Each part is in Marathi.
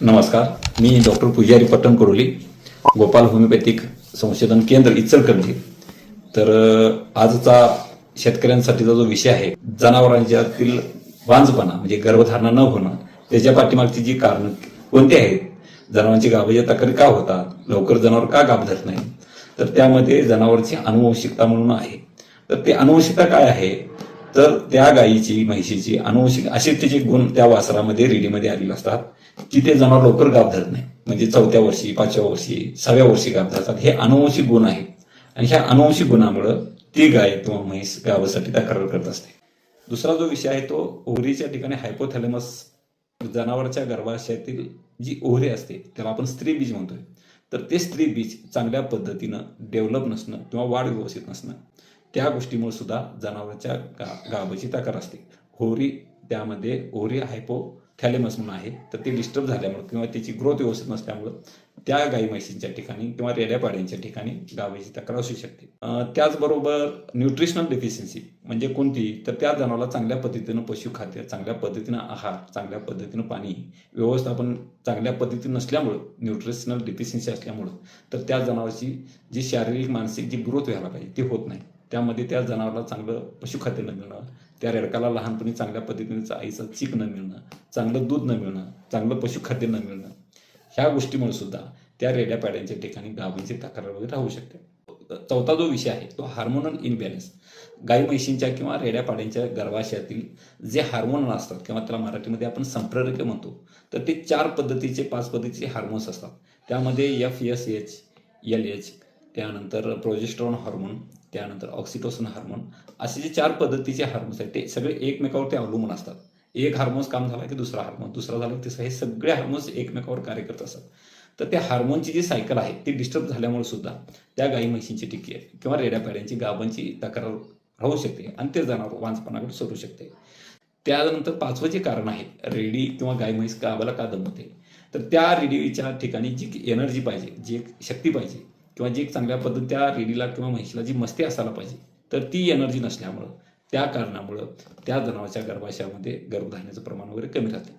नमस्कार, मी डॉक्टर पुजारी पट्टण कोरोली, गोपाल होमिओपॅथिक संशोधन केंद्र इचलकरंजी. तर आजचा शेतकऱ्यांसाठीचा जो विषय आहे, जनावरांच्यातील वांझपणा म्हणजे गर्भधारणा न होणं, त्याच्या पाठीमागची जी कारण कोणती आहेत, जनावरांची गाभीच्या तक्रारी का होतात, लवकर जनावर का गाभ धरत नाही, तर त्यामध्ये जनावरची अनुवंशिकता म्हणून आहे. तर ते अनुवंशिकता काय आहे, तर त्या गायीची म्हैशीची अनुवंशिक असे तिचे गुण त्या वासरामध्ये रेडीमध्ये आलेले असतात की ते जनावर लवकर गाभ धरत नाही. म्हणजे 4थ्या वर्षी, 5व्या वर्षी, 6व्या वर्षी गाभ धरतात. हे अनुवंशिक गुण आहेत आणि ह्या अनुवंशिक गुणामुळं ती गाय किंवा म्हैस गावासाठी तक्रार करत असते. दुसरा जो विषय आहे तो ओव्हरीच्या ठिकाणी हायपोथॅलेमस, जनावरच्या गर्भाशयातील जी ओव्हरी असते त्याला आपण स्त्रीबीज म्हणतोय. तर ते स्त्रीबीज चांगल्या पद्धतीनं डेव्हलप नसणं किंवा वाढ व्यवस्थित नसणं, त्या गोष्टीमुळे सुद्धा जनावरांच्या गाभीची तक्रार असते. ओव्हरी, त्यामध्ये ओव्हरी हायपोथॅलेमस म्हणून आहे, तर ते डिस्टर्ब झाल्यामुळे किंवा त्याची ग्रोथ व्यवस्थित नसल्यामुळं त्या गाई म्हशींच्या ठिकाणी किंवा रेड्या पाड्यांच्या ठिकाणी गाभीची तक्रार असू शकते. त्याचबरोबर न्यूट्रिशनल डेफिशियन्सी म्हणजे कोणती, तर त्या जनावराला चांगल्या पद्धतीनं पशुखाद्य, चांगल्या पद्धतीनं आहार, चांगल्या पद्धतीनं पाणी व्यवस्थापन चांगल्या पद्धतीनं नसल्यामुळं, न्यूट्रिशनल डेफिशियन्सी असल्यामुळं, तर त्या जनावराची जी शारीरिक मानसिक जी ग्रोथ व्हायला पाहिजे ती होत नाही. त्यामध्ये त्या जनावराला चांगलं पशुखाद्य न मिळणं, त्या रेडकाला लहानपणी चांगल्या पद्धतीनं आईचं चीक न मिळणं, चांगलं दूध न मिळणं, चांगलं पशुखाद्य न मिळणं, ह्या गोष्टीमुळे सुद्धा त्या रेड्या पाड्यांच्या ठिकाणी गाभीची तक्रार वगैरे राहू शकते. चौथा जो विषय आहे तो हार्मोनल इनबॅलन्स. गाई म्हशींच्या किंवा रेड्या पाड्यांच्या गर्भाशयातील जे हार्मोन असतात किंवा त्याला मराठीमध्ये आपण संप्रेरक म्हणतो, तर ते 5 पद्धतीचे हार्मोन्स असतात. त्यामध्ये FSH, LH, त्यानंतर प्रोजेस्टेरॉन हार्मोन, त्यानंतर ऑक्सिटोसिन हार्मोन, असे जे 4 पद्धतीचे हार्मोन्स आहेत ते सगळे एकमेकावरती अवलंबून असतात. एक हार्मोन्स काम झाला की दुसरा हार्मोन, दुसरा झाला की तिसरा, हे सगळे हार्मोन्स एकमेकावर कार्य करत असतात. तर त्या हार्मोनची जी सायकल आहे ती डिस्टर्ब झाल्यामुळे सुद्धा त्या गाई म्हशींची टिकी किंवा रेड्या पाड्यांची गाभांची तक्रार राहू शकते आणि ते जनावर वांझपणाकडे सरू शकते. त्यानंतर 5वं जे कारण आहे, रेडी किंवा गाय म्हैस गावाला का दमवते, तर त्या रेडीच्या ठिकाणी जी एनर्जी पाहिजे, जी शक्ती पाहिजे किंवा जी चांगल्या पद्धती त्या रेडीला किंवा म्हैशीला जी मस्ती असायला पाहिजे, तर ती एनर्जी नसल्यामुळं, त्या कारणामुळं त्या जनावराच्या गर्भाशयामध्ये गर्भधारणेचं प्रमाण वगैरे कमी राहते.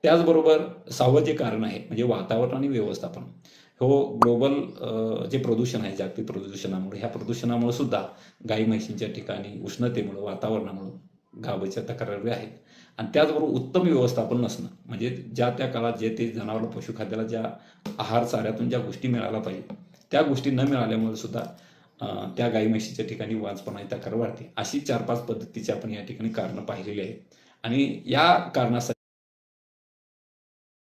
त्याचबरोबर 6वं जे कारण आहे म्हणजे वातावरण आणि व्यवस्थापन. हो, ग्लोबल जे प्रदूषण आहे, जागतिक प्रदूषणामुळे, ह्या प्रदूषणामुळे सुद्धा गाई म्हशींच्या ठिकाणी उष्णतेमुळं, वातावरणामुळं गाभीच्या तक्रारी आहेत. आणि त्याचबरोबर उत्तम व्यवस्थापन नसणं, म्हणजे ज्या त्या काळात जे ते जनावराला पशुखाद्याला ज्या आहार चाऱ्यातून ज्या गोष्टी मिळायला पाहिजे त्या गोष्टी न मिळाल्यामुळे सुद्धा त्या गाई म्हशीच्या ठिकाणी वांझपणाची तक्रार वाढते. अशी 4-5 पद्धतीची आपण या ठिकाणी कारणं पाहिलेली आहेत आणि या कारणासाठी